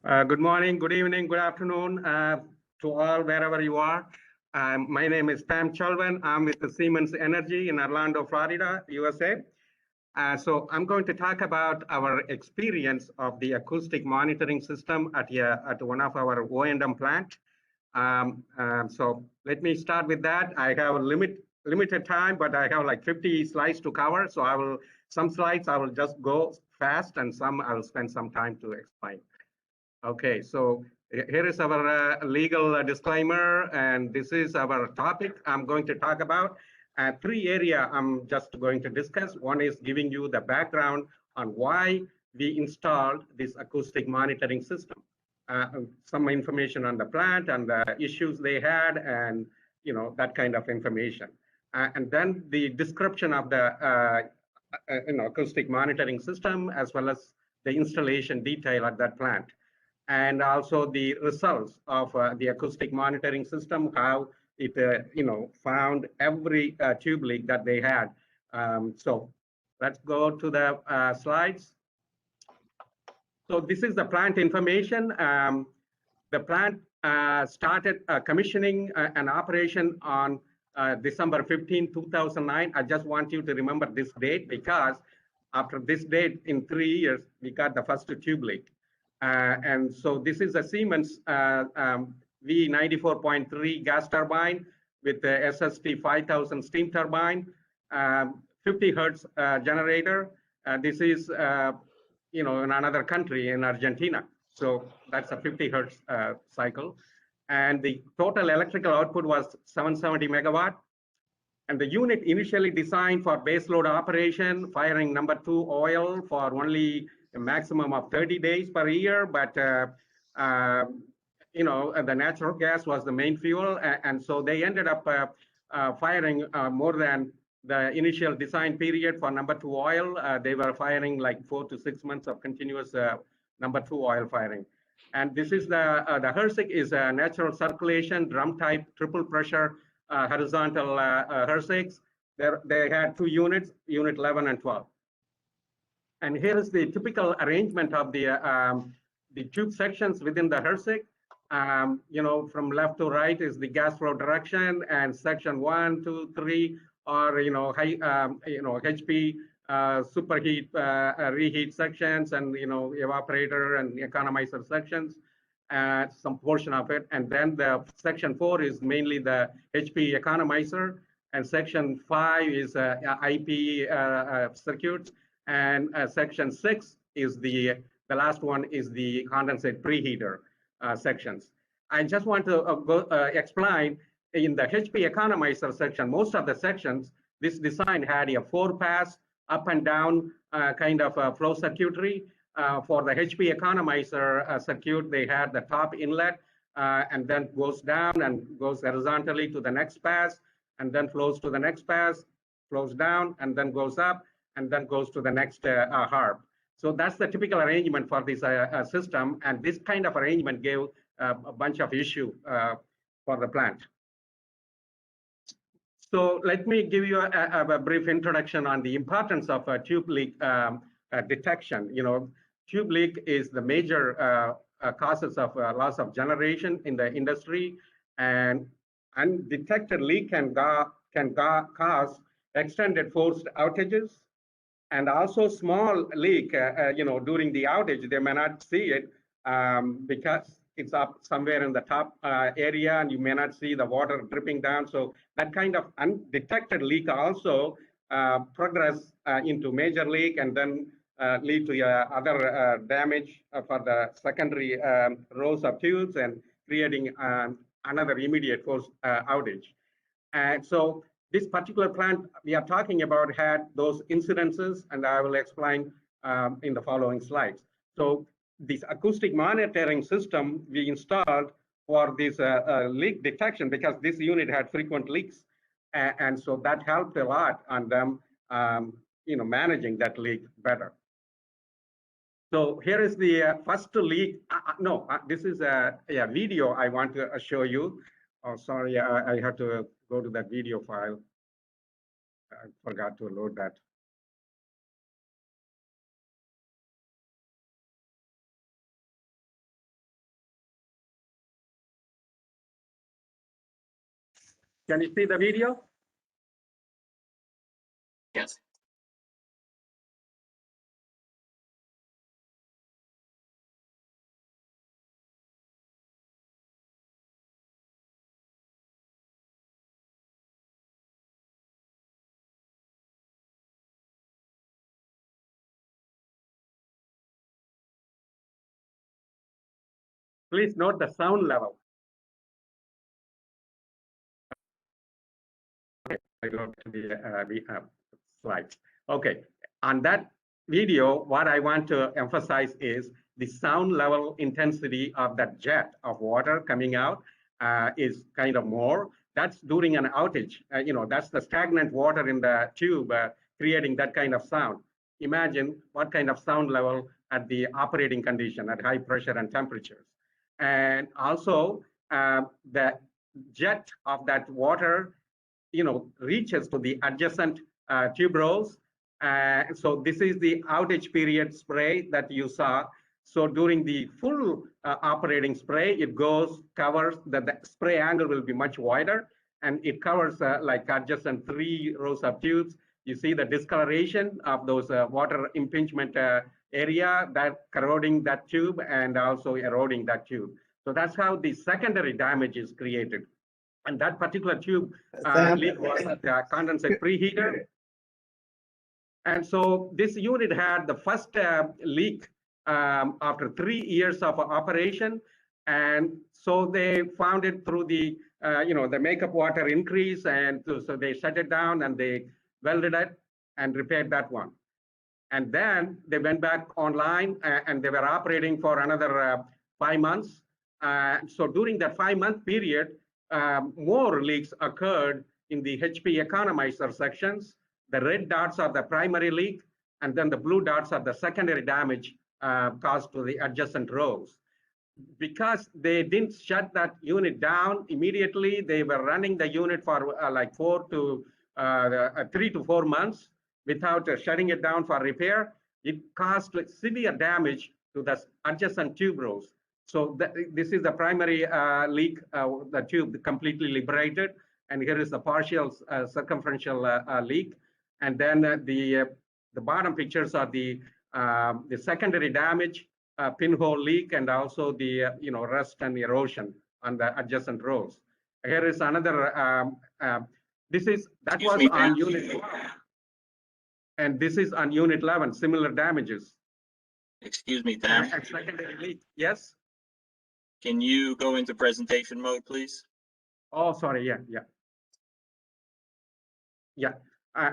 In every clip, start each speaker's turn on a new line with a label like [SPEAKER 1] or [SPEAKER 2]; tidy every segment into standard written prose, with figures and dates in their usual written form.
[SPEAKER 1] Good morning, good evening, good afternoon to all wherever you are. My name is Tham Chelvan. I'm with the Siemens Energy in Orlando, Florida, USA. So I'm going to talk about our experience of the acoustic monitoring system at one of our O&M plant. So let me start with that. I have a limited time, but I have like 50 slides to cover. So some slides I will just go fast, and some I will spend some time to explain. Okay, so here is our legal disclaimer, and this is our topic I'm going to talk about. Three areas I'm just going to discuss. One is giving you the background on why we installed this acoustic monitoring system. Some information on the plant and the issues they had, and that kind of information. And then the description of the acoustic monitoring system, as well as the installation detail at that plant, and also the results of the acoustic monitoring system, how it found every tube leak that they had. So let's go to the slides. So this is the plant information. The plant started commissioning an operation on December 15, 2009. I just want you to remember this date, because after this date, in 3 years, we got the first tube leak. And so this is a Siemens V94.3 gas turbine with the SST 5000 steam turbine, 50 hertz generator. This is in another country, in Argentina. So that's a 50 hertz cycle. And the total electrical output was 770 megawatt. And the unit initially designed for baseload operation, firing number 2 oil for only a maximum of 30 days per year. But, the natural gas was the main fuel. And so they ended up firing more than the initial design period for number 2 oil. They were firing like 4 to 6 months of continuous number 2 oil firing. And this is the HRSG is a natural circulation drum type triple pressure horizontal HRSGs. They had 2 units, unit 11 and 12. And here is the typical arrangement of the tube sections within the HRSG. From left to right is the gas flow direction, and section 1, 2, 3 are high HP superheat reheat sections, and evaporator and economizer sections, some portion of it. And then the section 4 is mainly the HP economizer, and section 5 is IP circuits, and section 6 is the last one is the condensate preheater sections. I just want to explain in the HP economizer section, most of the sections, this design had a 4-pass up and down kind of flow circuitry. For the HP economizer circuit, they had the top inlet and then goes down and goes horizontally to the next pass, and then flows to the next pass, flows down, and then goes up, and then goes to the next harp. So that's the typical arrangement for this system, and this kind of arrangement gave a bunch of issue for the plant. So let me give you a brief introduction on the importance of tube leak detection. Tube leak is the major causes of loss of generation in the industry, and undetected leak can cause extended forced outages, and also small leak. During the outage, they may not see it because it's up somewhere in the top area, and you may not see the water dripping down. So that kind of undetected leak also progress into major leak, and then lead to other damage for the secondary rows of tubes, and creating another immediate force outage. And so this particular plant we are talking about had those incidences, and I will explain in the following slides. So this acoustic monitoring system we installed for this leak detection, because this unit had frequent leaks, and so that helped a lot on them managing that leak better. So here is the first leak. This is a video I want to show you. Oh, sorry, I have to go to that video file. I forgot to load that. Can you see the video?
[SPEAKER 2] Yes.
[SPEAKER 1] Please note the sound level. Okay, I go to the slides. Okay, on that video, what I want to emphasize is the sound level intensity of that jet of water coming out is kind of more. That's during an outage. That's the stagnant water in the tube creating that kind of sound. Imagine what kind of sound level at the operating condition at high pressure and temperatures. And also the jet of that water reaches to the adjacent tube rolls. So this is the outage period spray that you saw. So during the full operating spray, it covers, the spray angle will be much wider, and it covers like adjacent 3 rows of tubes. You see the discoloration of those water impingement area that corroding that tube and also eroding that tube. So that's how the secondary damage is created. And that particular tube leak was the condensate preheater. And so this unit had the first leak after 3 years of operation. And so they found it through the, the makeup water increase. And so they shut it down and they welded it and repaired that one. And then they went back online and they were operating for another 5 months. So during that 5-month period, more leaks occurred in the HP economizer sections. The red dots are the primary leak, and then the blue dots are the secondary damage caused to the adjacent rows. Because they didn't shut that unit down immediately, they were running the unit for like 3 to 4 months without shutting it down for repair. It caused severe damage to the adjacent tube rows. So this is the primary leak, the tube completely liberated, and here is the partial circumferential leak. And then the bottom pictures are the secondary damage, pinhole leak, and also the rust and erosion on the adjacent rows. Here is another. That was on unit 1, and this is on unit 11. Similar damages.
[SPEAKER 2] Excuse me, Tham.
[SPEAKER 1] Secondary leak. Yes.
[SPEAKER 2] Can you go into presentation mode, please?
[SPEAKER 1] Oh, sorry. Yeah.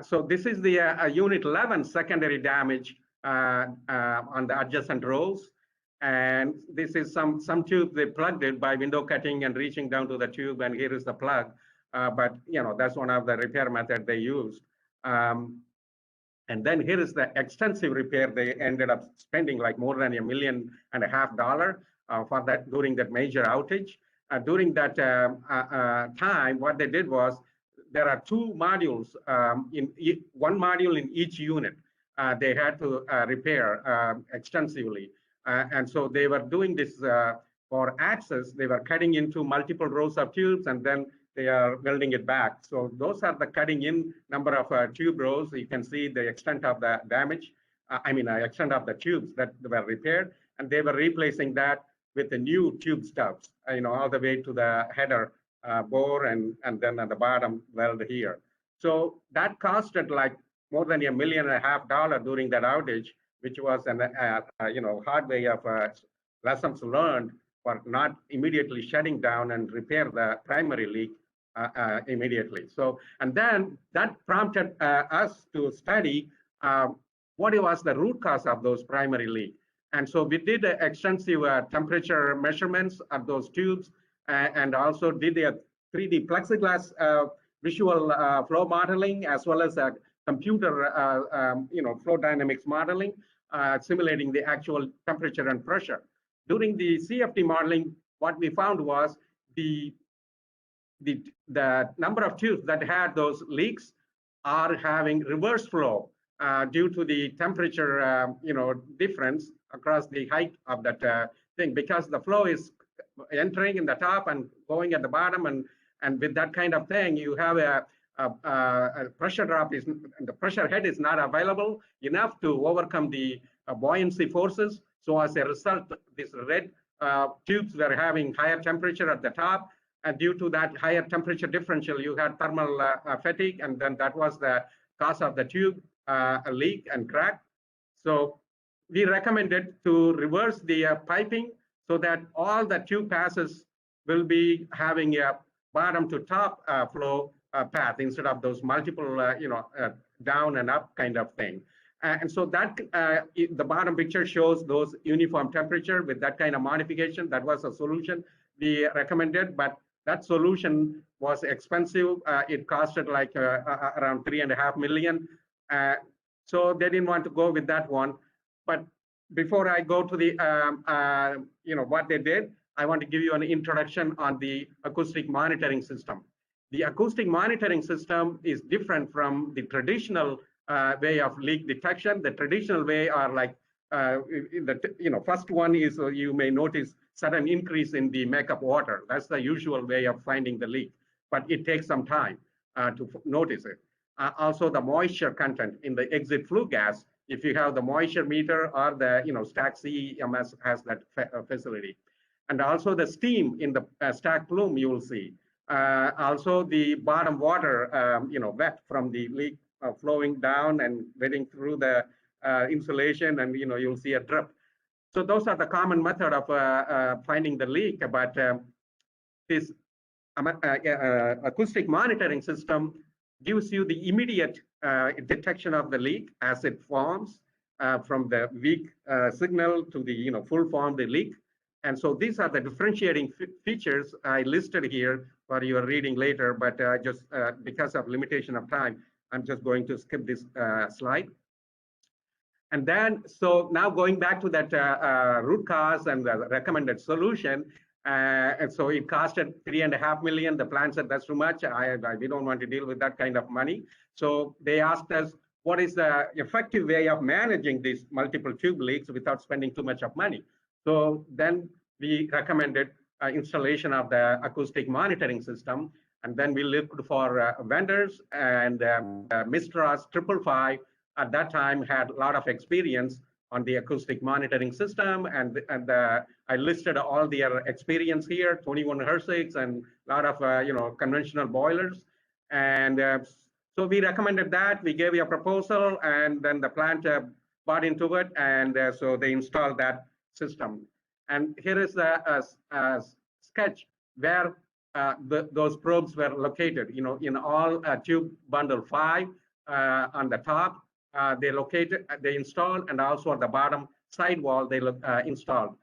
[SPEAKER 1] So this is the unit 11 secondary damage on the adjacent rows. And this is some tube they plugged it by window cutting and reaching down to the tube, and here is the plug. But that's one of the repair methods they used. And then here is the extensive repair. They ended up spending like more than $1.5 million for that during that major outage. During that time, what they did was there are 2 modules, one module in each unit. They had to repair extensively. And so they were doing this for access. They were cutting into multiple rows of tubes, and then they are welding it back. So those are the cutting in number of tube rows. You can see the extent of the damage, extent of the tubes that were repaired, and they were replacing that with the new tube stubs, all the way to the header bore and then at the bottom weld here. So that costed like more than $1.5 million during that outage, which was an hard way of lessons learned for not immediately shutting down and repair the primary leak immediately. So, and then that prompted us to study what was the root cause of those primary leak. And so we did extensive temperature measurements of those tubes and also did a 3D plexiglass visual flow modeling, as well as a computer flow dynamics modeling, simulating the actual temperature and pressure. During the CFD modeling, what we found was the number of tubes that had those leaks are having reverse flow due to the temperature difference across the height of that thing, because the flow is entering in the top and going at the bottom, and And with that kind of thing, you have a pressure drop is, the pressure head is not available enough to overcome the buoyancy forces. So as a result, these red tubes were having higher temperature at the top. And due to that higher temperature differential, you had thermal fatigue, and then that was the cause of the tube leak and crack. So we recommended to reverse the piping so that all the tube passes will be having a bottom to top flow path instead of those multiple, down and up kind of thing. And so that the bottom picture shows those uniform temperature with that kind of modification. That was a solution we recommended, but that solution was expensive. It costed like around $3.5 million. So they didn't want to go with that one. But before I go to the, what they did, I want to give you an introduction on the acoustic monitoring system. The acoustic monitoring system is different from the traditional way of leak detection. The traditional way are like, first one is you may notice sudden increase in the makeup water. That's the usual way of finding the leak, but it takes some time to notice it. Also, the moisture content in the exit flue gas, if you have the moisture meter or the stack CEMS has that facility. And also the steam in the stack plume you will see. Also the bottom water, wet from the leak flowing down and getting through the insulation, and you'll see a drip. So those are the common method of finding the leak. But this acoustic monitoring system gives you the immediate detection of the leak as it forms from the weak signal to the full formed leak. And so these are the differentiating features I listed here for your reading later, but just because of limitation of time, I'm just going to skip this slide. And then, so now going back to that root cause and the recommended solution, and so it costed $3.5 million. The plan said that's too much. We don't want to deal with that kind of money. So they asked us, what is the effective way of managing these multiple tube leaks without spending too much of money? So then we recommended installation of the acoustic monitoring system. And then we looked for vendors, and Mistras 555 at that time had a lot of experience on the acoustic monitoring system, and I listed all their experience here, 21 Hertz and a lot of conventional boilers. And so we recommended that. We gave you a proposal, and then the plant bought into it, and so they installed that system. And here is a sketch where those probes were located. In all tube bundle 5 on the top. They installed, and also at the bottom sidewall they installed.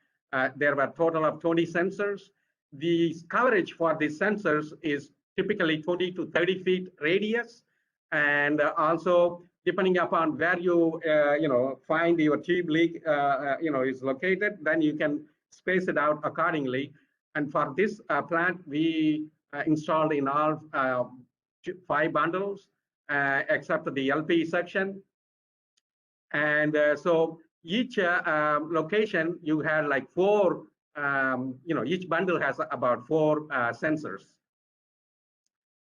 [SPEAKER 1] There were a total of 20 sensors. The coverage for these sensors is typically 20 to 30 feet radius, and also depending upon where you find your tube leak is located, then you can space it out accordingly. And for this plant, we installed in all 5 bundles except the LP section. And so each location, you had like 4, each bundle has about 4 sensors.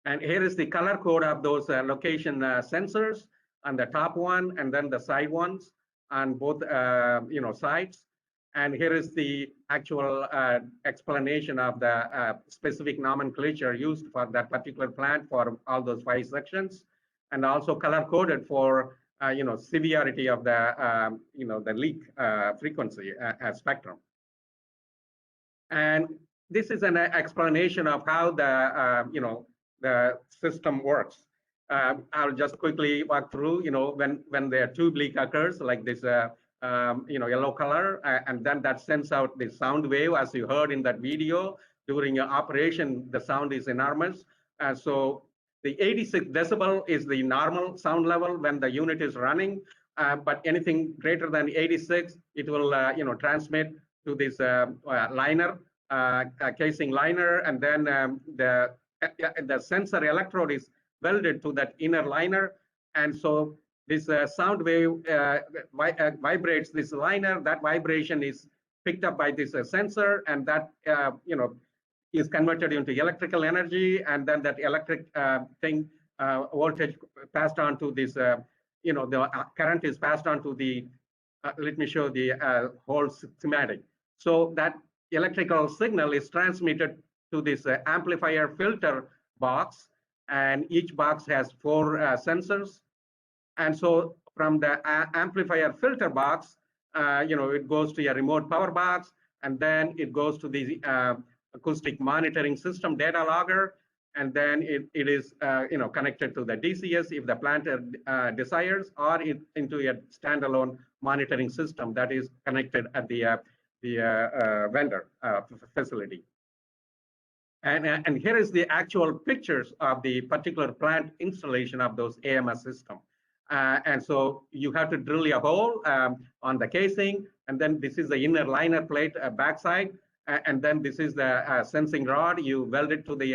[SPEAKER 1] And here is the color code of those location sensors on the top one, and then the side ones on both sides. And here is the actual explanation of the specific nomenclature used for that particular plant for all those 5 sections, and also color coded for severity of the the leak frequency spectrum. And this is an explanation of how the system works. I'll just quickly walk through. When the tube leak occurs, like this yellow color, and then that sends out the sound wave, as you heard in that video. During operation, the sound is enormous. So the 86 decibel is the normal sound level when the unit is running, but anything greater than 86, it will transmit to this liner, casing liner, and then the sensor electrode is welded to that inner liner, and so this sound wave vibrates this liner. That vibration is picked up by this sensor, and that is converted into electrical energy, and then that electric voltage passed on to this, the current is passed on to the, let me show the whole schematic. So that electrical signal is transmitted to this amplifier filter box, and each box has 4 sensors. And so from the amplifier filter box, it goes to a remote power box, and then it goes to the acoustic monitoring system data logger, and then it is connected to the DCS if the plant desires, or into a standalone monitoring system that is connected at the vendor facility. And here is the actual pictures of the particular plant installation of those AMS system. And so you have to drill a hole on the casing, and then this is the inner liner plate backside, and then this is the sensing rod. You weld it to the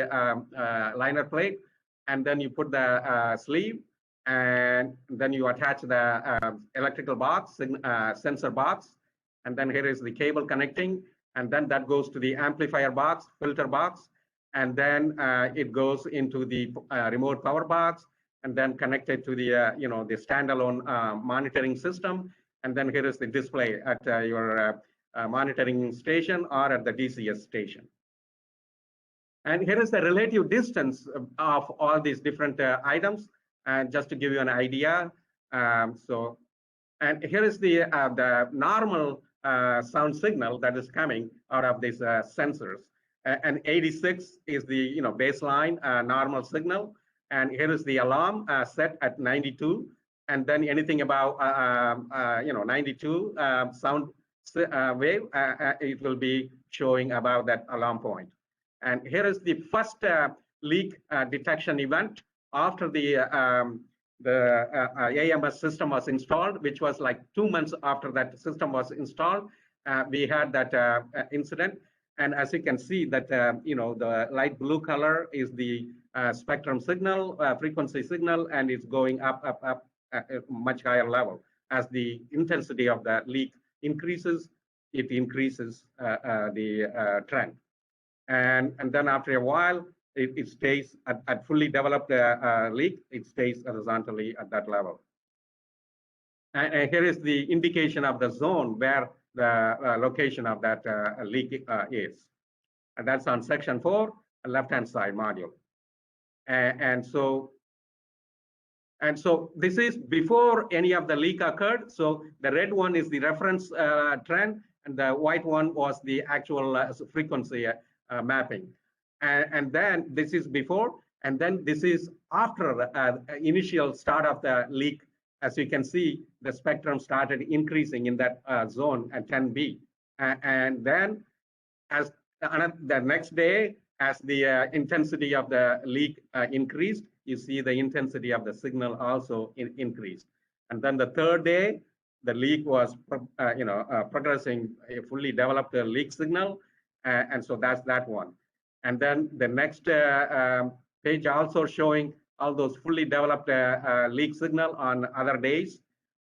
[SPEAKER 1] liner plate, and then you put the sleeve, and then you attach the electrical box, sensor box, and then here is the cable connecting, and then that goes to the amplifier box, filter box, and then it goes into the remote power box, and then connected to the the standalone monitoring system, and then here is the display at your monitoring station or at the DCS station. And here is the relative distance of all these different items, and just to give you an idea. And here is the normal sound signal that is coming out of these sensors. And 86 is the baseline normal signal. And here is the alarm set at 92, and then anything above 92 sound wave, it will be showing about that alarm point. And here is the first leak detection event after the AMS system was installed, which was like 2 months after that system was installed. We had that incident, and as you can see that the light blue color is the spectrum signal, frequency signal, and it's going up at a much higher level. As the intensity of the leak increases, it increases the trend. And then after a while, it stays at fully developed leak, it stays horizontally at that level. And here is the indication of the zone where the location of that leak is. And that's on section 4, left-hand side module. And so this is before any of the leak occurred. So the red one is the reference trend, and the white one was the actual frequency mapping. And then this is before, and then this is after the initial start of the leak. As you can see, the spectrum started increasing in that zone at 10B. And then as the next day, as the intensity of the leak increased, you see the intensity of the signal also increased. And then the third day, the leak was progressing, a fully developed leak signal, and so that's that one. And then the next page also showing all those fully developed leak signal on other days.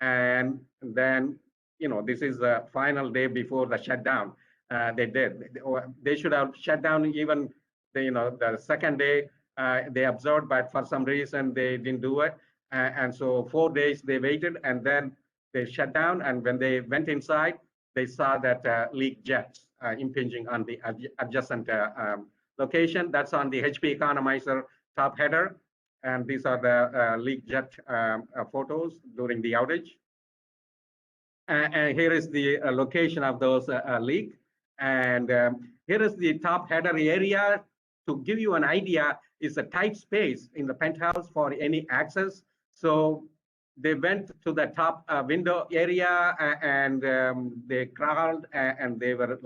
[SPEAKER 1] And then this is the final day before the shutdown. They should have shut down even the second day. They observed, but for some reason they didn't do it. And so 4 days they waited, and then they shut down. And when they went inside, they saw that leak jets impinging on the adjacent location. That's on the HP economizer top header. And these are the leak jet photos during the outage. And here is the location of those leak. And here is the top header area. To give you an idea, it's a tight space in the penthouse for any access. So they went to the top window area, and they crawled, and they were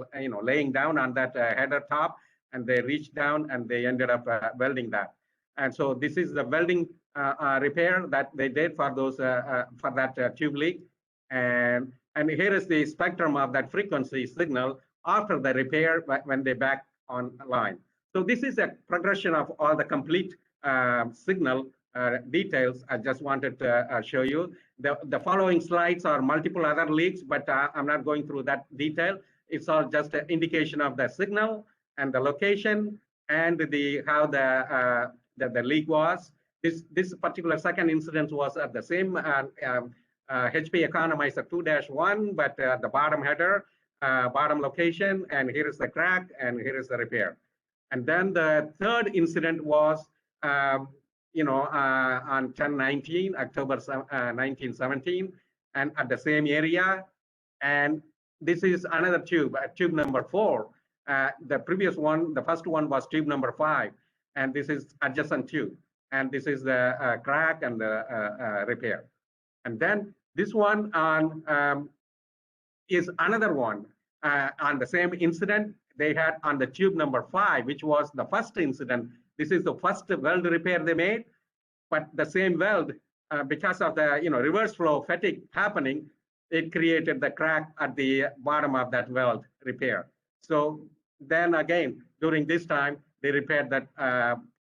[SPEAKER 1] laying down on that header top, and they reached down and they ended up welding that. And so this is the welding repair that they did for those for that tube leak. And here is the spectrum of that frequency signal after the repair when they back online. So this is a progression of all the complete signal details. I just wanted to show you. The following slides are multiple other leaks, but I'm not going through that detail. It's all just an indication of the signal and the location and how the leak was. This particular second incident was at the same HP economizer 2-1, but the bottom header, bottom location, and here is the crack, and here is the repair. And then the third incident was, on 10/19, October 1917, and at the same area. And this is another tube, tube number 4. The previous one, the first one was tube number 5, and this is adjacent tube. And this is the crack and the repair. And then this one is another one on the same incident. They had on the tube number 5, which was the first incident. This is the first weld repair they made, but the same weld, because of the reverse flow fatigue happening, it created the crack at the bottom of that weld repair. So then again, during this time, they repaired that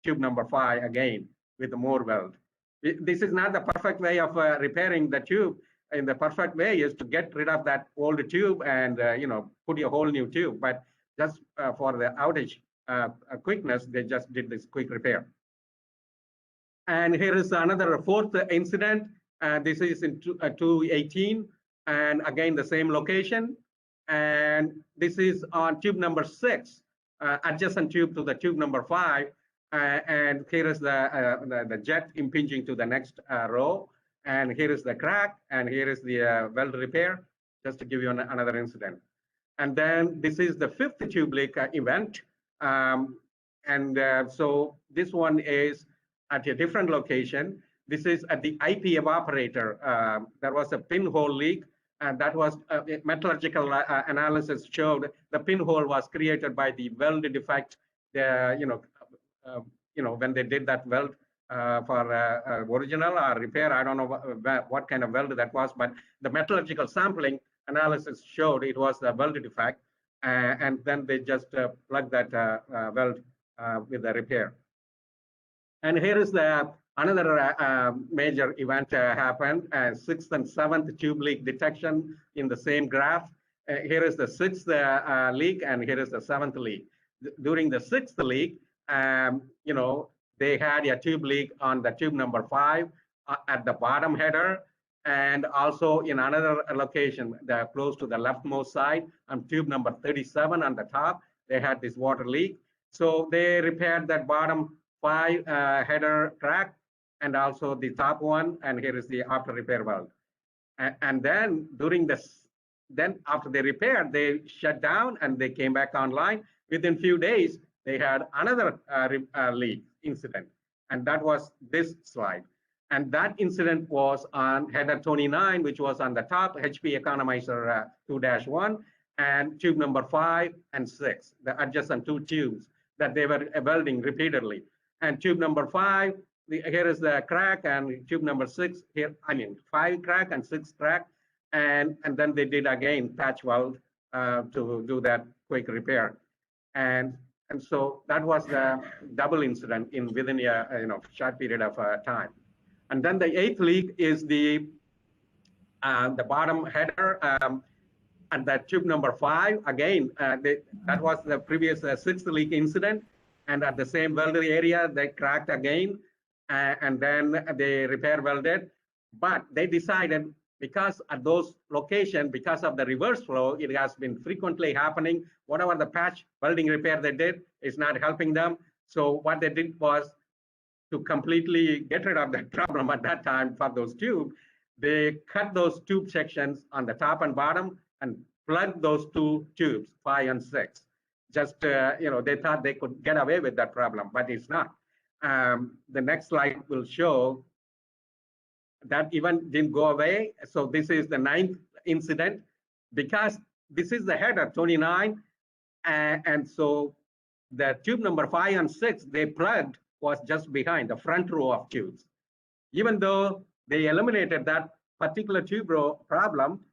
[SPEAKER 1] tube number 5 again with more weld. This is not the perfect way of repairing the tube. And the perfect way is to get rid of that old tube and put a whole new tube. But just for the outage quickness, they just did this quick repair. And here is another fourth incident. This is in 2018, and again the same location. And this is on tube number 6, adjacent tube to the tube number 5. And here is the jet impinging to the next row. And here is the crack, and here is the weld repair, just to give you another incident. And then this is the 5th tube leak event. So this one is at a different location. This is at the IP evaporator. There was a pinhole leak, and that was metallurgical analysis showed the pinhole was created by the weld defect. When they did that weld for original or repair, I don't know what kind of weld that was, but the metallurgical sampling analysis showed it was a weld defect, and then they just plugged that weld with the repair. And here is another major event happened, 6th and 7th tube leak detection in the same graph. Here is the 6th leak, and here is the 7th leak. During the 6th leak, they had a tube leak on the tube number 5 at the bottom header, and also in another location, close to the leftmost side, on tube number 37 on the top, they had this water leak. So they repaired that bottom 5 header crack, and also the top one, and here is the after repair weld. And then after they repaired, they shut down and they came back online. Within few days, they had another leak incident, and that was this slide. And that incident was on header 29, which was on the top, HP economizer 2-1, and tube number 5 and 6, the adjacent 2 tubes that they were welding repeatedly. And tube number 5, here is the crack, and tube number 6 here, 5 crack and 6 crack, and then they did again patch weld to do that quick repair. And so that was the double incident within a short period of time. And then the 8th leak is the bottom header and that tube number 5. Again, that was the previous 6th leak incident, and at the same welded area they cracked again, and then they repair welded. But they decided, because at those locations, because of the reverse flow, it has been frequently happening. Whatever the patch welding repair they did is not helping them. So what they did was, to completely get rid of that problem at that time for those tubes, they cut those tube sections on the top and bottom and plugged those 2 tubes, 5 and 6. Just, they thought they could get away with that problem, but it's not. The next slide will show that event didn't go away. So this is the 9th incident, because this is the header 29, and so the tube number 5 and 6 they plugged was just behind the front row of tubes. Even though they eliminated that particular tube row problem,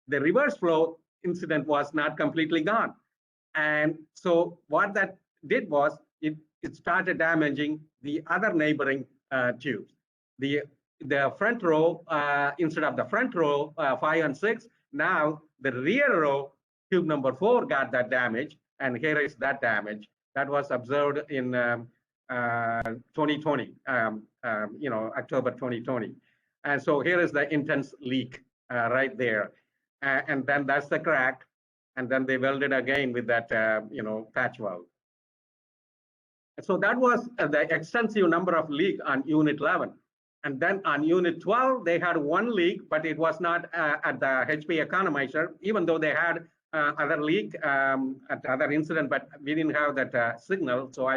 [SPEAKER 1] the reverse flow incident was not completely gone. And so what that did was it started damaging the other neighboring tubes. The front row, instead of the front row 5 and 6, now the rear row tube number 4 got that damage, and here is that damage that was observed in 2020, October 2020. And so here is the intense leak right there. And then that's the crack. And then they welded again with that, patch weld. So that was the extensive number of leak on Unit 11. And then on Unit 12, they had one leak, but it was not at the HP economizer, even though they had other leak at other incident, but we didn't have that signal. So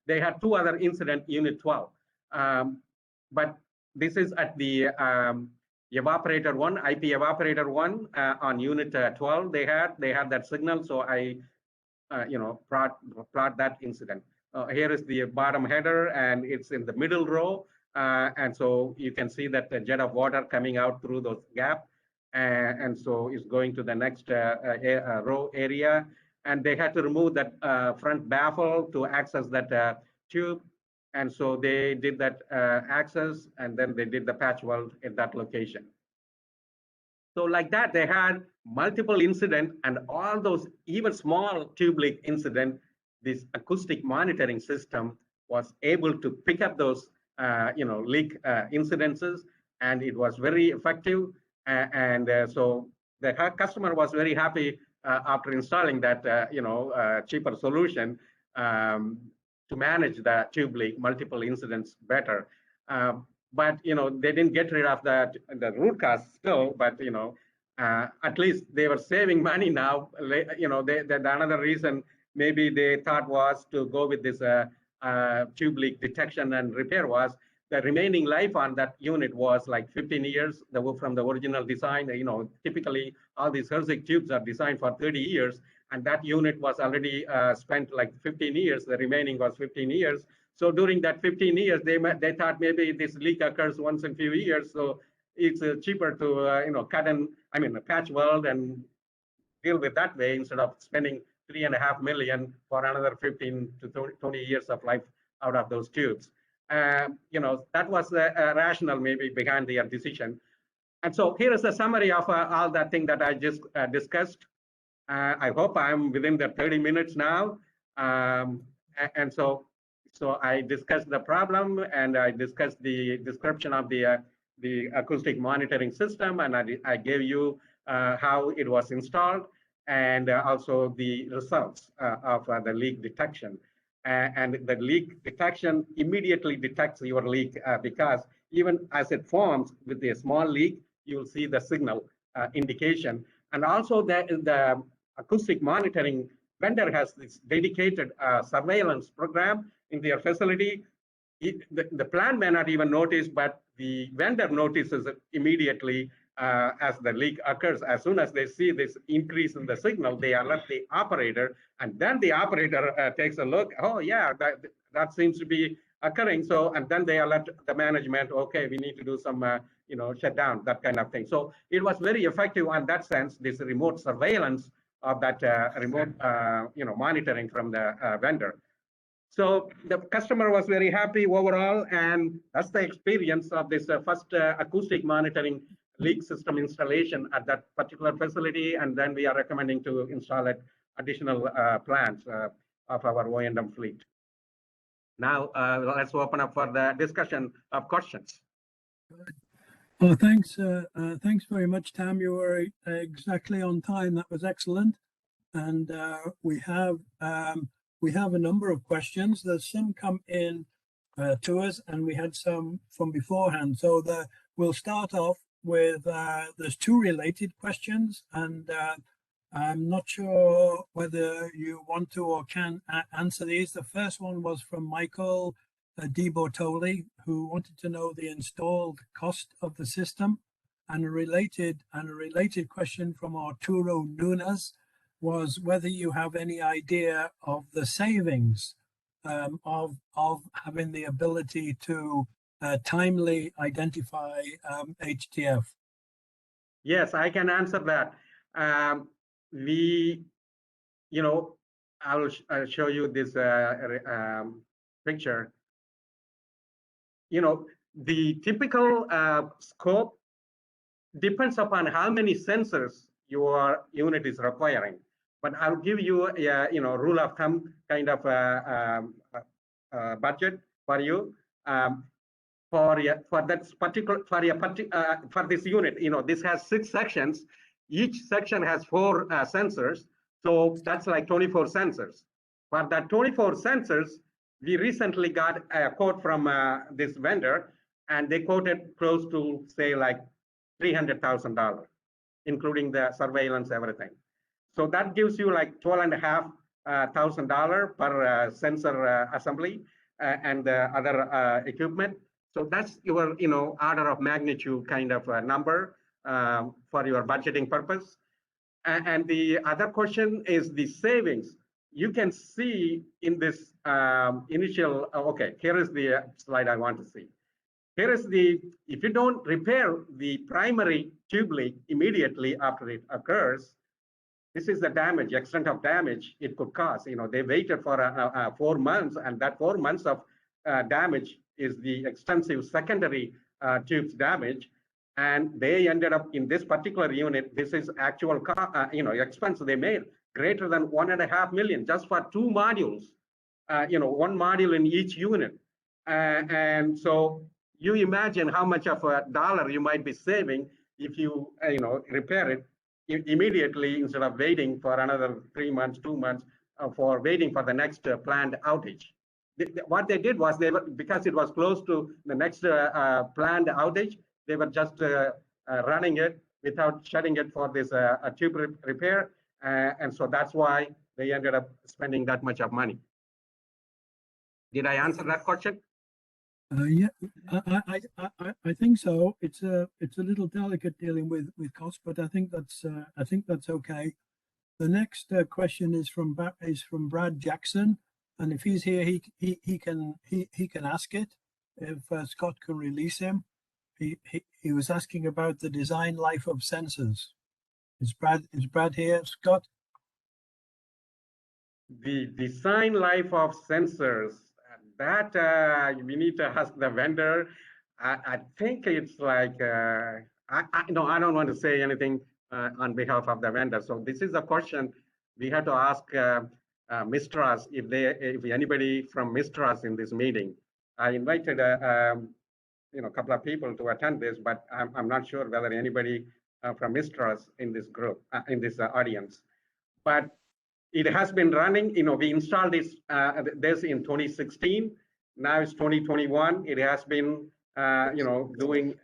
[SPEAKER 1] they had two other incident, Unit 12. But this is at the evaporator 1, IP evaporator 1 on Unit 12. They had that signal. So I, plot that incident. Here is the bottom header, and it's in the middle row. And so you can see that the jet of water coming out through those gaps. And so it's going to the next row area. And they had to remove that front baffle to access that tube. And so they did that access, and then they did the patch weld at that location. So like that, they had multiple incidents, and all those even small tube leak incident, this acoustic monitoring system was able to pick up those leak incidences, and it was very effective. So the customer was very happy after installing that cheaper solution to manage the tube leak multiple incidents better. But they didn't get rid of the root cause still, but at least they were saving money now. Another reason maybe they thought was to go with this tube leak detection and repair was the remaining life on that unit was like 15 years from the original design. Typically all these HRSG tubes are designed for 30 years, and that unit was already spent like 15 years. The remaining was 15 years. So during that 15 years, they thought maybe this leak occurs once in a few years. So it's cheaper to patch weld and deal with that way instead of spending $3.5 million for another 15 to 20 years of life out of those tubes. That was the rationale maybe behind their decision. And so here is a summary of all that thing that I just discussed. I hope I'm within the 30 minutes now. And so I discussed the problem, and I discussed the description of the acoustic monitoring system, and I gave you how it was installed, and also the results of the leak detection. And the leak detection immediately detects your leak because even as it forms with a small leak, you'll see the signal indication. And also the acoustic monitoring vendor has this dedicated surveillance program in their facility. The plant may not even notice, but the vendor notices it immediately as the leak occurs. As soon as they see this increase in the signal, they alert the operator, and then the operator takes a look. Oh yeah, that seems to be occurring. So, and then they alert the management. Okay, we need to do some shut down, that kind of thing. So it was very effective in that sense. This remote surveillance of that remote monitoring from the vendor. So the customer was very happy overall, and that's the experience of this first acoustic monitoring leak system installation at that particular facility. And then we are recommending to install it additional plants of our O&M fleet. Now let's open up for the discussion of questions.
[SPEAKER 3] Oh, thanks very much, Tham. You were exactly on time. That was excellent. And we have a number of questions. There's some come in to us, and we had some from beforehand. So we'll start off with there's two related questions, and I'm not sure whether you want to or can answer these. The first one was from Michael Di Bortoli, who wanted to know the installed cost of the system, and a related question from Arturo Nunes was whether you have any idea of the savings of having the ability to timely identify HTF.
[SPEAKER 1] Yes, I can answer that. I'll show you this picture. The typical scope depends upon how many sensors your unit is requiring. But I'll give you a rule of thumb kind of budget for you. For that particular for this unit, this has 6 sections. Each section has 4 sensors, so that's like 24 sensors. For that 24 sensors, we recently got a quote from this vendor, and they quoted close to say like $300,000, including the surveillance, everything. So that gives you like $12,500 per sensor assembly and other equipment. So that's your, order of magnitude kind of number for your budgeting purpose. And the other question is the savings. You can see in this initial, okay, here is the slide I want to see. Here is if you don't repair the primary tube leak immediately after it occurs, this is the damage, extent of damage it could cause. They waited for 4 months, and that 4 months of damage is the extensive secondary tubes damage. And they ended up in this particular unit, this is actual expense they made greater than $1.5 million just for 2 modules, 1 module in each unit. And so you imagine how much of a dollar you might be saving if you, repair it immediately instead of waiting for another 3 months, 2 months for waiting for the next planned outage. What they did was because it was close to the next planned outage, they were just running it without shutting it for this tube repair. And so that's why they ended up spending that much of money. Did I answer that question?
[SPEAKER 3] Yeah, I think so. It's a little delicate dealing with cost, but I think that's okay. The next question is from Brad Jackson, and if he's here, he can ask it. If Scott can release him, he was asking about the design life of sensors. Is Brad here, Scott?
[SPEAKER 1] The design life of sensors, that we need to ask the vendor. I think it's like I don't want to say anything on behalf of the vendor. So this is a question we have to ask Mistras if anybody from Mistras in this meeting. I invited a couple of people to attend this, but I'm not sure whether anybody from Mistras in this group in this audience. But it has been running. We installed this in 2016. Now it's 2021. It has been doing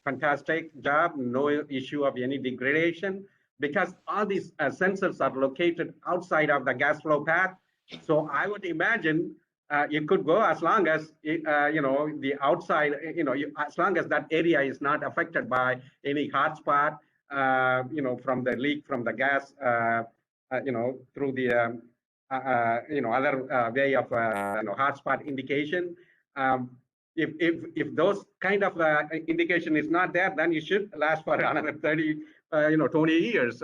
[SPEAKER 1] fantastic job. No issue of any degradation, because all these sensors are located outside of the gas flow path. So I would imagine it could go as long as the outside, as long as that area is not affected by any hot spot, from the leak from the gas, through the other way of hotspot indication. If those kind of indication is not there, then you should last for another 30, 20 years,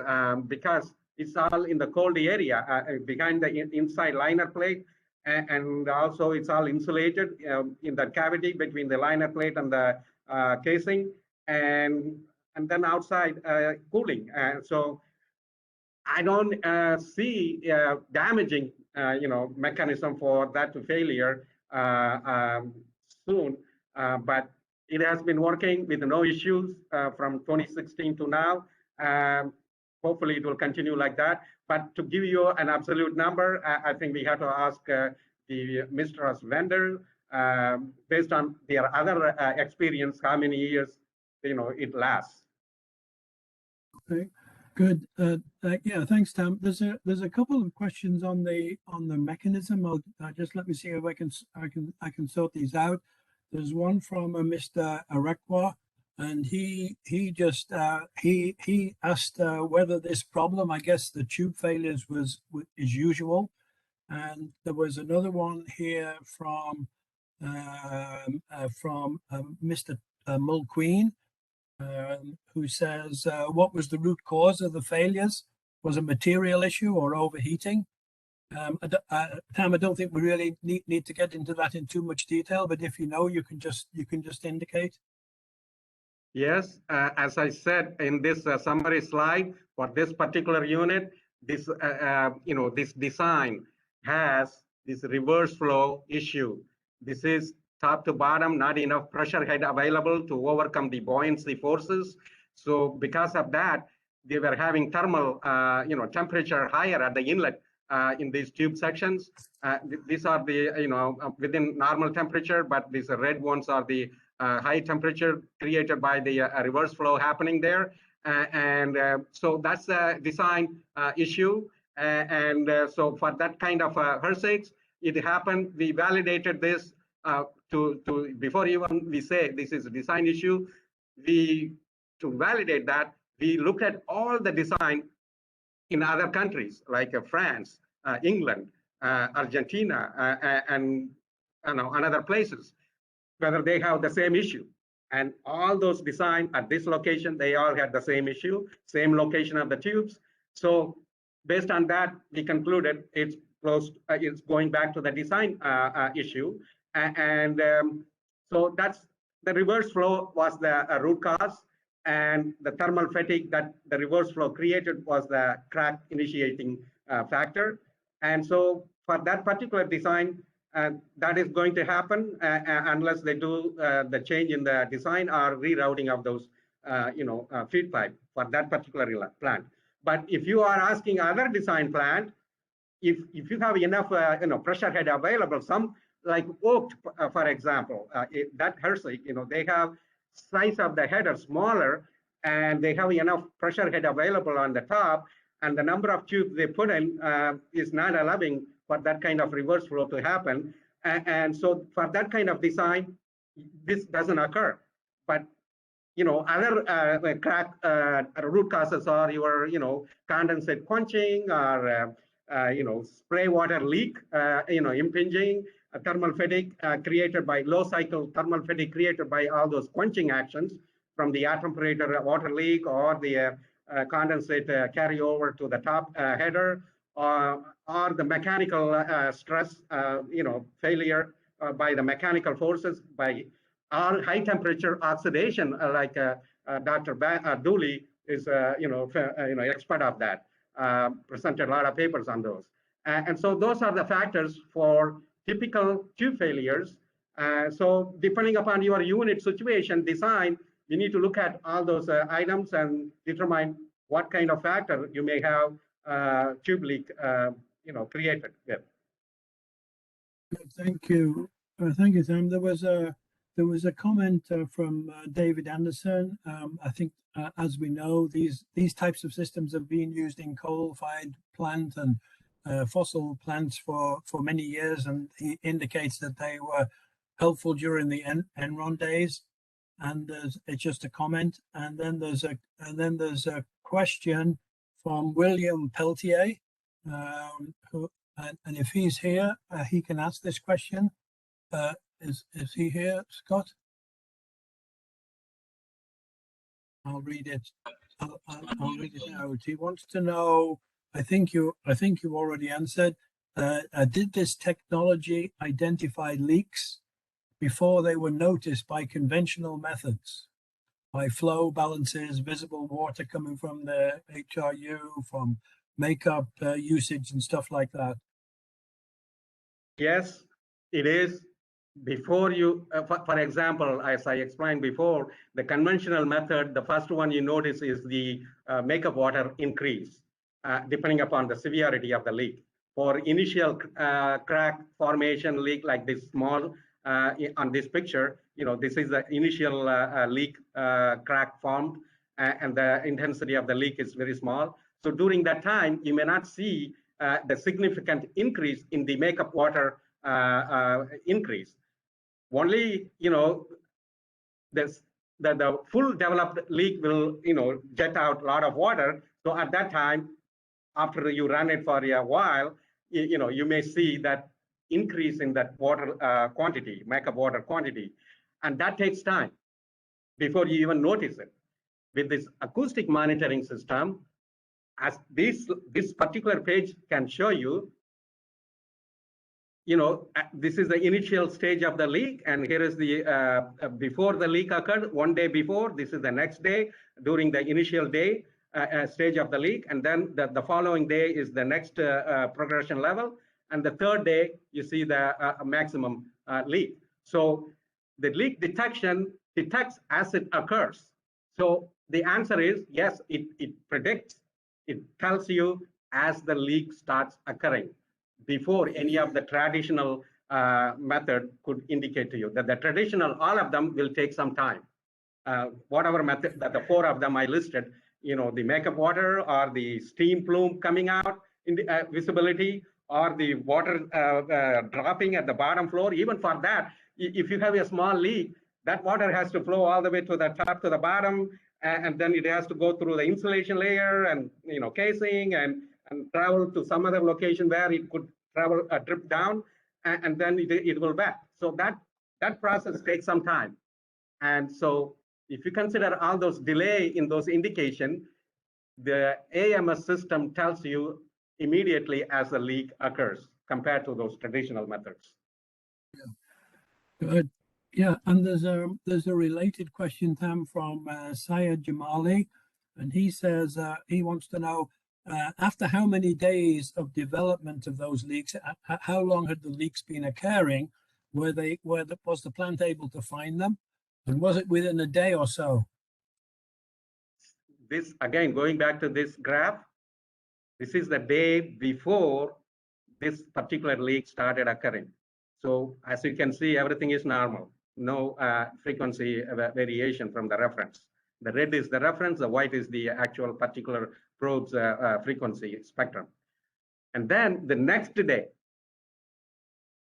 [SPEAKER 1] because it's all in the cold area behind the inside liner plate, and also it's all insulated in the cavity between the liner plate and the casing, and then outside cooling. So I don't see damaging mechanism for that to failure soon, but it has been working with no issues from 2016 to now. Hopefully it will continue like that. But to give you an absolute number, I think we have to ask the Mistras vendor based on their other experience, how many years it lasts.
[SPEAKER 3] Okay. Good. Yeah, thanks, Tham. There's a couple of questions on the mechanism. I'll just let me see if I can sort these out. There's one from Mr. Arekwa, and he asked whether this problem, I guess the tube failures is usual, and there was another one here from Mr. Mulqueen. Who says, what was the root cause of the failures? Was it material issue or overheating? Tham, I don't think we really need to get into that in too much detail, but if you know, you can just indicate.
[SPEAKER 1] Yes, as I said in this summary slide, for this particular unit, this, this design has this reverse flow issue. This is top to bottom, not enough pressure head available to overcome the buoyancy forces. So because of that, they were having thermal, temperature higher at the inlet in these tube sections. These are the, within normal temperature, but these red ones are the high temperature created by the reverse flow happening there. So that's a design issue. So for that kind of HRSGs, it happened. We validated this before even we say this is a design issue. To validate that, we looked at all the design in other countries like France, England, Argentina, and other places, whether they have the same issue. And all those design at this location, they all had the same issue, same location of the tubes. So based on that, we concluded it's going back to the design issue. So that's the reverse flow was the root cause, and the thermal fatigue that the reverse flow created was the crack initiating factor. And so for that particular design, that is going to happen unless they do the change in the design or rerouting of those, feed pipe for that particular plant. But if you are asking other design plant, if you have enough, pressure head available, some like Oak, for example, that HRSG, they have size of the header smaller, and they have enough pressure head available on the top, and the number of tubes they put in is not allowing for that kind of reverse flow to happen. And so for that kind of design, this doesn't occur. But other crack root causes are your condensate quenching, or spray water leak, impinging, thermal fatigue created by low cycle thermal fatigue created by all those quenching actions from the air temperature water leak, or the condensate carryover to the top header, or the mechanical stress, failure by the mechanical forces, by our high temperature oxidation, like Dr. Dooley is, expert of that, presented a lot of papers on those. And so those are the factors for typical tube failures. So depending upon your unit situation design, you need to look at all those items and determine what kind of factor you may have tube leak, created. Yeah.
[SPEAKER 3] Thank you. Thank you, Tham. There was a comment from David Anderson. I think, as we know, these types of systems have been used in coal-fired plant and fossil plants for many years, and he indicates that they were helpful during the Enron days. And it's just a comment. And then there's a question from William Peltier, and if he's here, he can ask this question. Is he here, Scott? I'll read it. I'll read it out. He wants to know. I think you already answered. Did this technology identify leaks before they were noticed by conventional methods, by flow balances, visible water coming from the HRU, from makeup usage and stuff like that?
[SPEAKER 1] Yes, it is. Before you, for example, as I explained before, the conventional method, the first one you notice is the makeup water increase, depending upon the severity of the leak. For initial crack formation leak like this small, on this picture, this is the initial leak crack formed, and the intensity of the leak is very small. So during that time, you may not see the significant increase in the makeup water increase. Only, the full developed leak will, jet out a lot of water. So at that time, after you run it for a while, you may see that increase in that water quantity, makeup water quantity. And that takes time before you even notice it. With this acoustic monitoring system, as this particular page can show you, this is the initial stage of the leak, and here is the before the leak occurred, one day before. This is the next day during the initial day. stage of the leak, and then the following day is the next progression level, and the third day you see the maximum leak. So the leak detection detects as it occurs. So the answer is yes, it predicts, it tells you as the leak starts occurring before any of the traditional method could indicate to you. That the traditional, all of them will take some time. Whatever method, that the 4 of them I listed, you know, the makeup water or the steam plume coming out in the visibility, or the water dropping at the bottom floor. Even for that, if you have a small leak, that water has to flow all the way to the top to the bottom, and then it has to go through the insulation layer and, you know, casing, and travel to some other location where it could travel, drip down, and then it will back. So that process takes some time. And so if you consider all those delay in those indication, the AMS system tells you immediately as the leak occurs compared to those traditional methods.
[SPEAKER 3] Good. Yeah, and there's a related question, Tham, from Syed Jamali, and he says he wants to know after how many days of development of those leaks, how long had the leaks been occurring? Was the plant able to find them, and was it within a day or so?
[SPEAKER 1] This again, going back to this graph, this is the day before this particular leak started occurring. So as you can see, everything is normal. No frequency variation from the reference. The red is the reference, the white is the actual particular probe's frequency spectrum. And then the next day,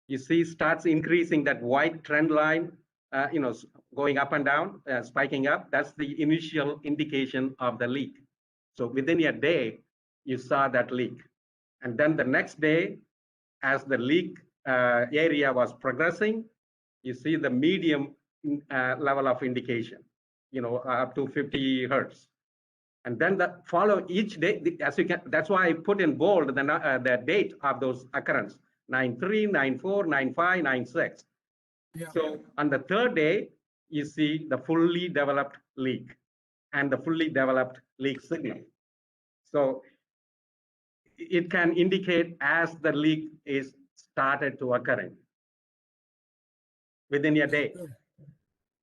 [SPEAKER 1] you see starts increasing that white trend line, you know, going up and down, spiking up. That's the initial indication of the leak. So within a day, you saw that leak. And then the next day, as the leak area was progressing, you see the medium level of indication, you know, up to 50 hertz. And then the follow each day, as you can, that's why I put in bold the date of those occurrence, 9/3, 9/4, 9/5, 9/6. Yeah. So on the third day, you see the fully developed leak and the fully developed leak signal. So it can indicate as the leak is started to occurring within a day.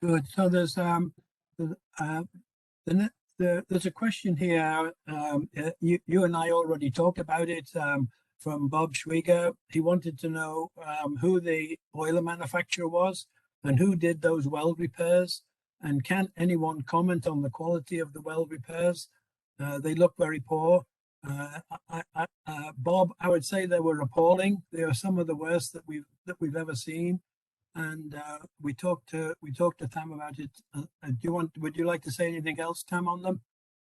[SPEAKER 3] Good. So there's there's a question here. You and I already talked about it from Bob Schwieger. He wanted to know who the boiler manufacturer was and who did those weld repairs. And can anyone comment on the quality of the weld repairs? They look very poor. Bob, I would say they were appalling. They are some of the worst that we've ever seen. And we talked to Tham about it. Would you like to say anything else, Tham, on them?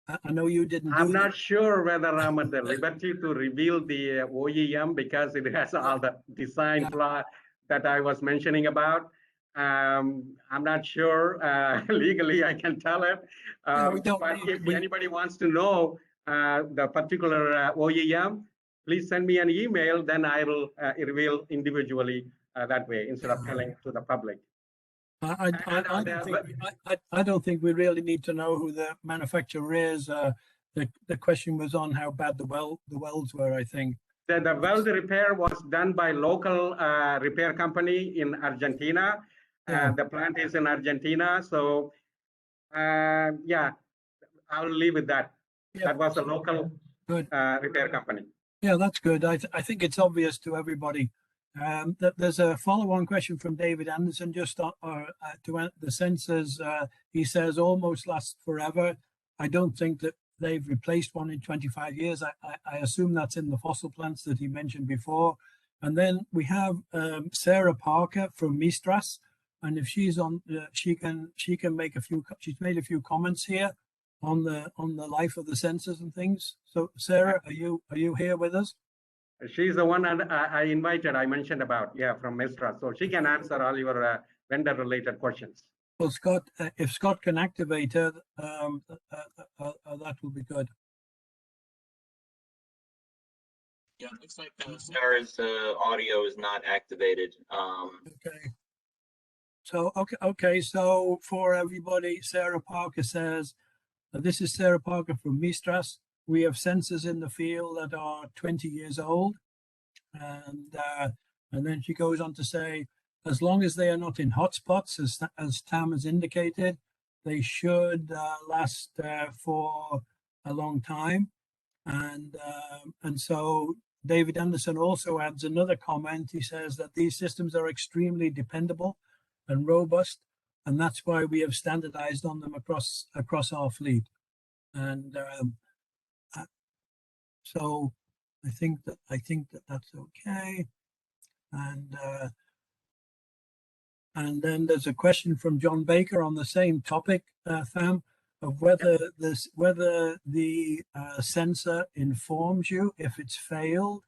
[SPEAKER 3] I know you didn't.
[SPEAKER 1] I'm not sure whether I'm at the liberty to reveal the OEM because it has all the design flaw that I was mentioning about. I'm not sure legally I can tell it. But if anybody wants to know the particular OEM, please send me an email. Then I will reveal individually that way instead of telling to the public.
[SPEAKER 3] I don't think we really need to know who the manufacturer is. The question was on how bad the welds were, I think.
[SPEAKER 1] The weld repair was done by local repair company in Argentina. The plant is in Argentina. So yeah, I'll leave with that. Yeah. That was a local repair company.
[SPEAKER 3] Yeah, that's good. I think it's obvious to everybody. There's a follow-on question from David Anderson just to the sensors. He says almost lasts forever. I don't think that they've replaced one in 25 years. I assume that's in the fossil plants that he mentioned before. And then we have Sarah Parker from Mistras, and if she's on, she can make a few. She's made a few comments here on the life of the sensors and things. So Sarah, are you here with us?
[SPEAKER 1] She's the one I invited, I mentioned about, yeah, from Mistras. So she can answer all your vendor-related questions.
[SPEAKER 3] Well, Scott, if Scott can activate her, that will be good.
[SPEAKER 2] Yeah, it looks like Sarah's audio is not activated.
[SPEAKER 3] Okay. So, okay. So for everybody, Sarah Parker says, This is Sarah Parker from Mistras. We have sensors in the field that are 20 years old. And then she goes on to say, as long as they are not in hotspots, as Tham has indicated, they should last for a long time. And so David Anderson also adds another comment. He says that these systems are extremely dependable and robust, and that's why we have standardized on them across our fleet. And so I think that that's okay. And then there's a question from John Baker on the same topic, Tham, of whether the sensor informs you if it's failed.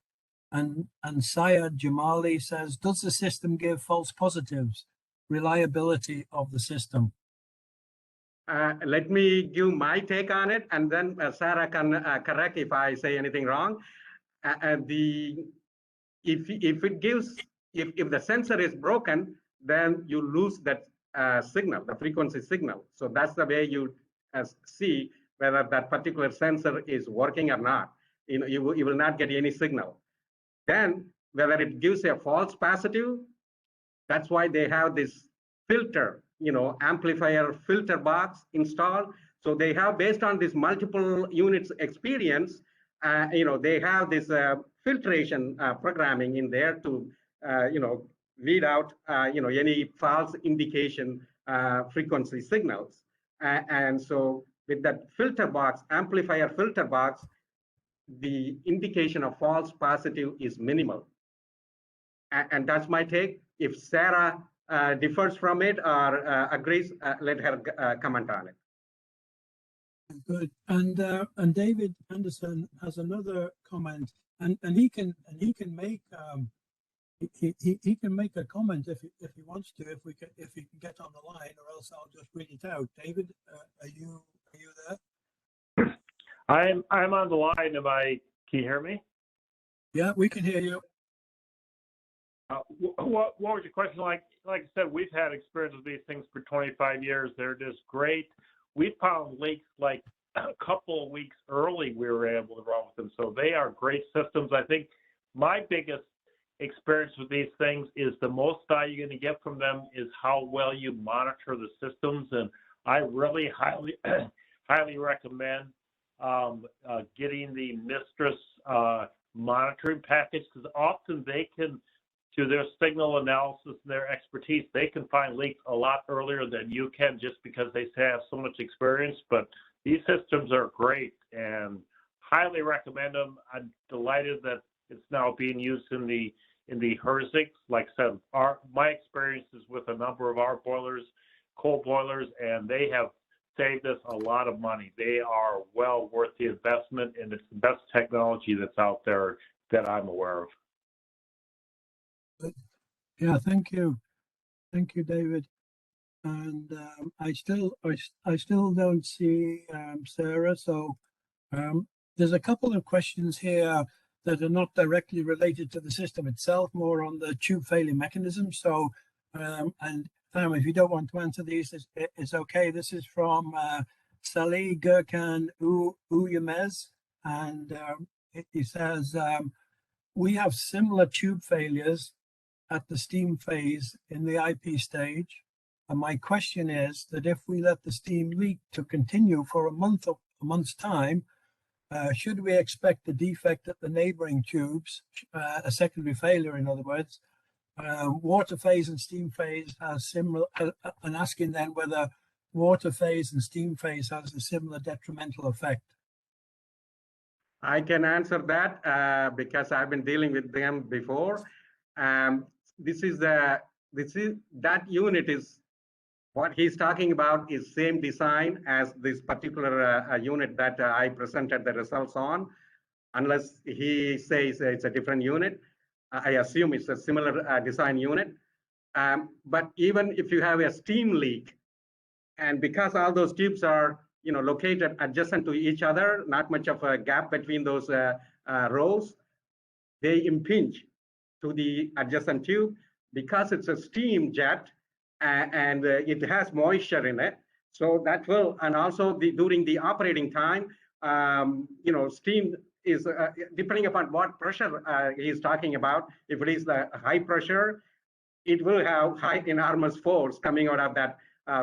[SPEAKER 3] And Syed Jamali says, does the system give false positives? Reliability of the system.
[SPEAKER 1] Let me give my take on it, and then Sarah can correct if I say anything wrong. If the sensor is broken, then you lose that signal, the frequency signal. So that's the way you see whether that particular sensor is working or not. You will not get any signal. Then whether it gives a false positive, that's why they have this filter, amplifier filter box installed. So they have, based on this multiple units experience, they have this filtration programming in there to, weed out, any false indication frequency signals. And so with that filter box, amplifier filter box, the indication of false positive is minimal. And that's my take. If Sarah differs from it or agrees, let her comment on it.
[SPEAKER 3] Good. And David Anderson has another comment, and he can make he can make a comment if he wants to, if he can get on the line, or else I'll just read it out. David, are you there?
[SPEAKER 4] I'm on the line. Can you hear me?
[SPEAKER 3] Yeah, we can hear you.
[SPEAKER 4] What was your question? Like I said, we've had experience with these things for 25 years. They're just great. We found leaks like a couple of weeks early. We were able to run with them, so they are great systems. I think my biggest experience with these things is the most value you're going to get from them is how well you monitor the systems, and I really highly recommend getting the Mistras monitoring package, because often they can, to their signal analysis and their expertise, they can find leaks a lot earlier than you can, just because they have so much experience. But these systems are great and highly recommend them. I'm delighted that it's now being used in the HRSG. Like I said, my experience is with a number of our boilers, coal boilers, and they have saved us a lot of money. They are well worth the investment, and it's the best technology that's out there that I'm aware of.
[SPEAKER 3] Yeah, thank you, David. And I still don't see Sarah. So there's a couple of questions here that are not directly related to the system itself, more on the tube failure mechanism. So and Tham, if you don't want to answer these, it's okay. This is from Salih Gurkan Uyemez, and he says, we have similar tube failures at the steam phase in the IP stage. And my question is that if we let the steam leak to continue for a month's time, should we expect a defect at the neighboring tubes, a secondary failure, in other words? Water phase and steam phase has similar, and asking then whether water phase and steam phase has a similar detrimental effect.
[SPEAKER 1] I can answer that because I've been dealing with them before. That unit is what he's talking about is same design as this particular unit that I presented the results on, unless he says it's a different unit. I assume it's a similar design unit. But even if you have a steam leak, and because all those tubes are located adjacent to each other, not much of a gap between those rows, they impinge to the adjacent tube because it's a steam jet and it has moisture in it. So that will, and also during the operating time, steam is depending upon what pressure he's talking about. If it is the high pressure, it will have high enormous force coming out of that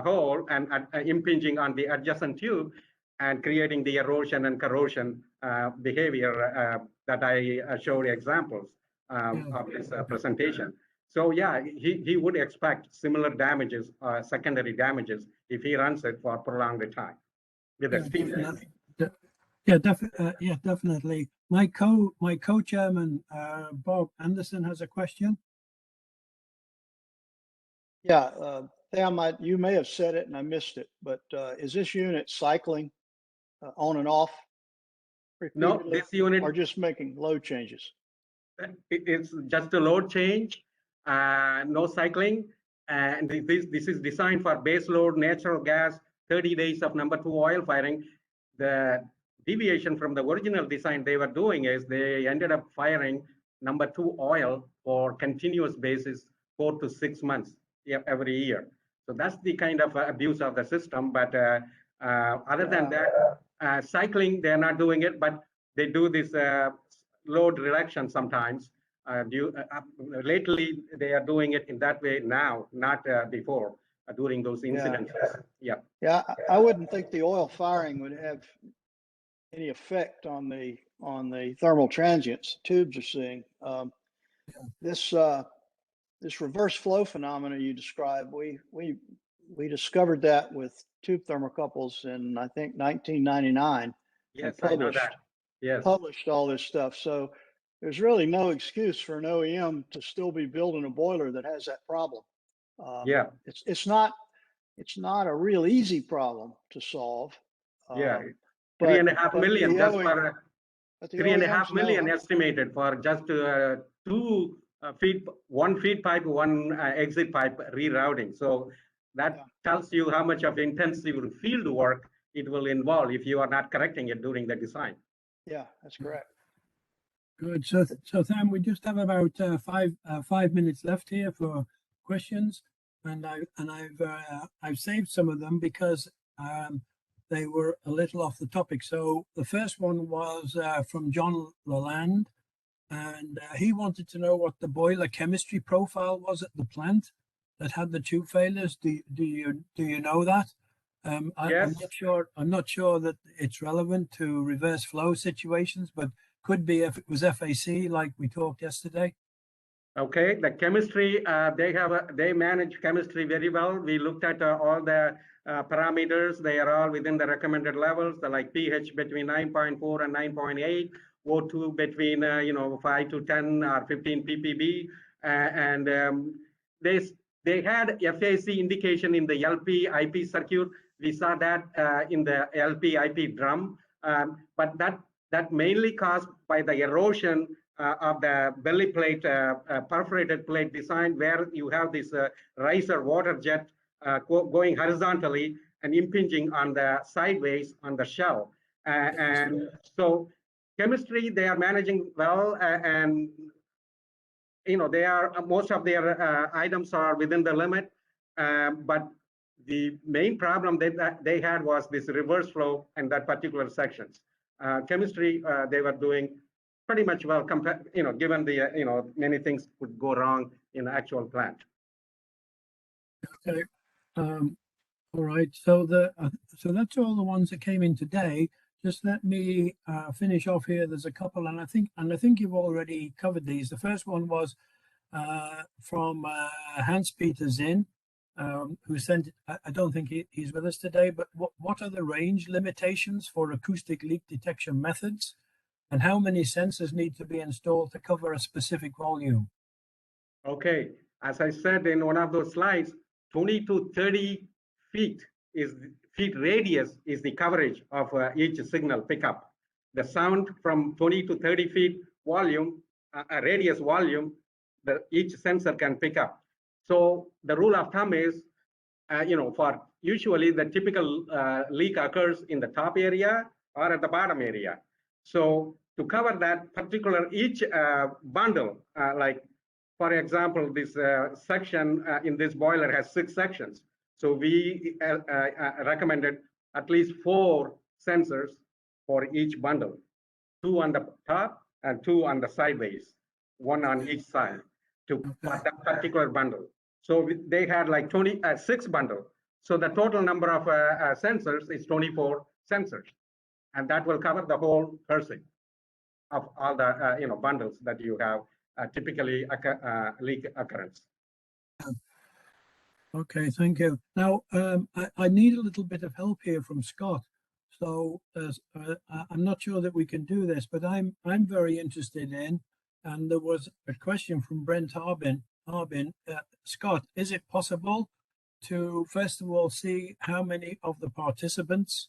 [SPEAKER 1] hole and impinging on the adjacent tube and creating the erosion and corrosion behavior that I showed examples of this presentation. So yeah, he would expect similar damages, secondary damages, if he runs it for prolonged time with a steam.
[SPEAKER 3] Yeah, definitely. My co-chairman, Bob Anderson, has a question.
[SPEAKER 5] Yeah, Tham, you may have said it and I missed it, but is this unit cycling on and off repeatedly?
[SPEAKER 1] No, this unit,
[SPEAKER 5] or just making load changes?
[SPEAKER 1] It's just a load change, no cycling. And this is designed for base load natural gas, 30 days of number 2 oil firing. The deviation from the original design they were doing is they ended up firing number 2 oil for continuous basis 4 to 6 months every year. So that's the kind of abuse of the system. But other than that, cycling, they're not doing it, but they do this load reduction sometimes. Lately, they are doing it in that way now, not before, during those incidents.
[SPEAKER 5] Yeah, I wouldn't think the oil firing would have any effect on the thermal transients tubes are seeing. This reverse flow phenomena you described, we discovered that with tube thermocouples in, I think, 1999.
[SPEAKER 1] Yes, I know that. Yes.
[SPEAKER 5] Published all this stuff. So there's really no excuse for an OEM to still be building a boiler that has that problem. It's not a real easy problem to solve.
[SPEAKER 1] Yeah, 3.5 million just for 3.5 million estimated for just 2 feed, 1 feed pipe, 1 exit pipe rerouting. So that tells you how much of intensive field work it will involve if you are not correcting it during the design.
[SPEAKER 5] Yeah, that's correct.
[SPEAKER 3] Good. So Tham, we just have about 5 minutes left here for questions, and I've saved some of them because they were a little off the topic. So the first one was from John Lalande, and he wanted to know what the boiler chemistry profile was at the plant that had the tube failures. Do you know that?
[SPEAKER 1] Yes.
[SPEAKER 3] I'm not sure that it's relevant to reverse flow situations, but could be if it was FAC like we talked yesterday.
[SPEAKER 1] Okay, the chemistry, they manage chemistry very well. We looked at all the parameters. They are all within the recommended levels. The like pH between 9.4 and 9.8, O2 between 5 to 10 or 15 ppb, and they had FAC indication in the LP IP circuit. We saw that in the LP IP drum, but that mainly caused by the erosion of the belly plate, perforated plate design, where you have this riser water jet going horizontally and impinging on the sideways on the shell. And so chemistry, they are managing well, and they are, most of their items are within the limit, but the main problem they had was this reverse flow in that particular sections. Chemistry, they were doing pretty much well, given the many things could go wrong in the actual plant.
[SPEAKER 3] Okay, all right. So so that's all the ones that came in today. Just let me finish off here. There's a couple, and I think you've already covered these. The first one was from Hans-Peter Zinn, who sent. I don't think he's with us today, but what are the range limitations for acoustic leak detection methods? And how many sensors need to be installed to cover a specific volume?
[SPEAKER 1] Okay, as I said in one of those slides, 20 to 30 feet radius is the coverage of each signal pickup. The sound from 20 to 30 feet volume, radius volume, each sensor can pick up. So the rule of thumb is, for usually the typical leak occurs in the top area or at the bottom area. So to cover that particular each bundle, like for example, this section in this boiler has 6 sections. So we recommended at least 4 sensors for each bundle, 2 on the top and 2 on the sideways, 1 on each side for that particular bundle. So they had like 26 bundle. So the total number of sensors is 24 sensors, and that will cover the whole person of all the bundles that you have typically leak occurrence.
[SPEAKER 3] Okay, thank you. Now, I need a little bit of help here from Scott. So I'm not sure that we can do this, but I'm very interested in, and there was a question from Brent Harbin. Scott, is it possible to first of all see how many of the participants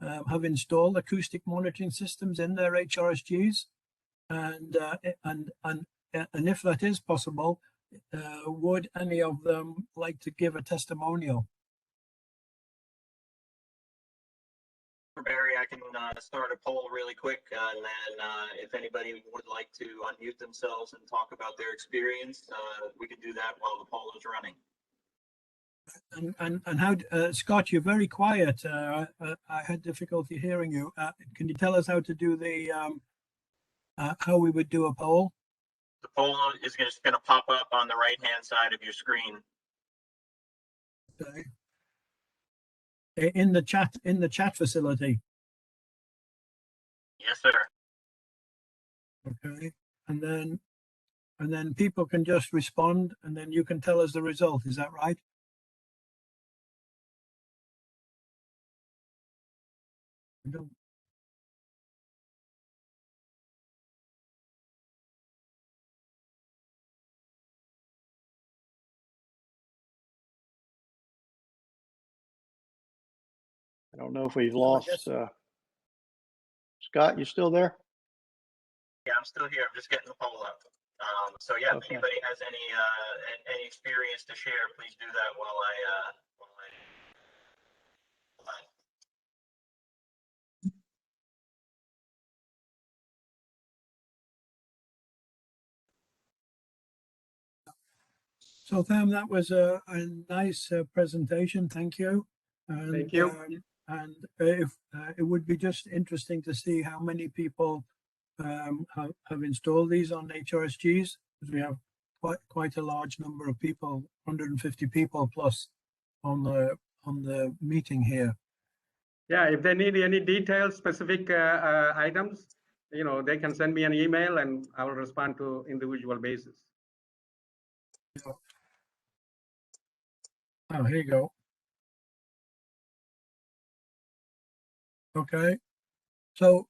[SPEAKER 3] have installed acoustic monitoring systems in their HRSGs, and if that is possible, would any of them like to give a testimonial?
[SPEAKER 2] Barry, I can start a poll really quick, and then if anybody would like to unmute themselves and talk about their experience, we can do that while the poll is running.
[SPEAKER 3] And how, Scott, you're very quiet. I had difficulty hearing you. Can you tell us how to do the, how we would do a poll?
[SPEAKER 2] The poll is just going to pop up on the right-hand side of your screen.
[SPEAKER 3] Okay. In the chat facility.
[SPEAKER 2] Yes, sir.
[SPEAKER 3] Okay. And then people can just respond, and then you can tell us the result. Is that right?
[SPEAKER 5] I don't know if we've lost Scott. You still there?
[SPEAKER 2] Yeah, I'm still here. I'm just getting the poll up. So yeah, if anybody has any experience to share, please do that while I
[SPEAKER 3] So Tham, that was a nice presentation. Thank you. And,
[SPEAKER 1] Thank you.
[SPEAKER 3] And if it would be just interesting to see how many people have installed these on HRSGs, because we have quite a large number of people, 150 people plus on the meeting here.
[SPEAKER 1] Yeah, if they need any details, specific items, they can send me an email and I will respond to individual basis.
[SPEAKER 3] Oh, here you go. Okay. So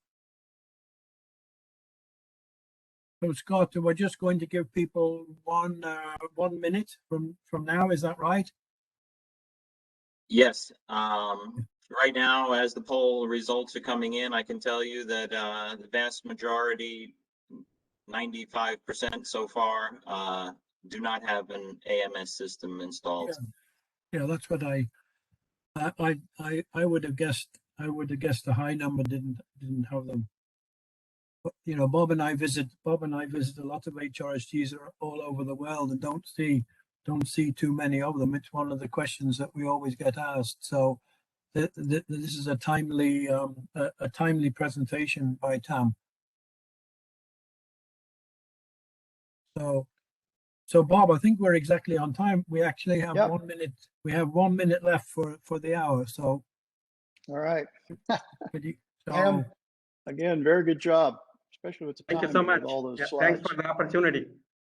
[SPEAKER 3] Scott, we're just going to give people 1 minute from now. Is that right?
[SPEAKER 2] Yes. Right now, as the poll results are coming in, I can tell you that the vast majority, 95% so far, do not have an AMS system installed.
[SPEAKER 3] Yeah, that's what I would have guessed. I would have guessed the high number didn't have them. But, Bob and I visit a lot of HRSGs all over the world and don't see too many of them. It's one of the questions that we always get asked. So this is a timely presentation by Tham. So Bob, I think we're exactly on time. We actually have 1 minute. We have 1 minute left for the hour. So
[SPEAKER 5] all right.
[SPEAKER 3] Tham,
[SPEAKER 5] again, very good job, especially with the
[SPEAKER 1] Thank you
[SPEAKER 5] time
[SPEAKER 1] so much.
[SPEAKER 5] with all those
[SPEAKER 1] Yeah,
[SPEAKER 5] slides.
[SPEAKER 1] thanks for the opportunity.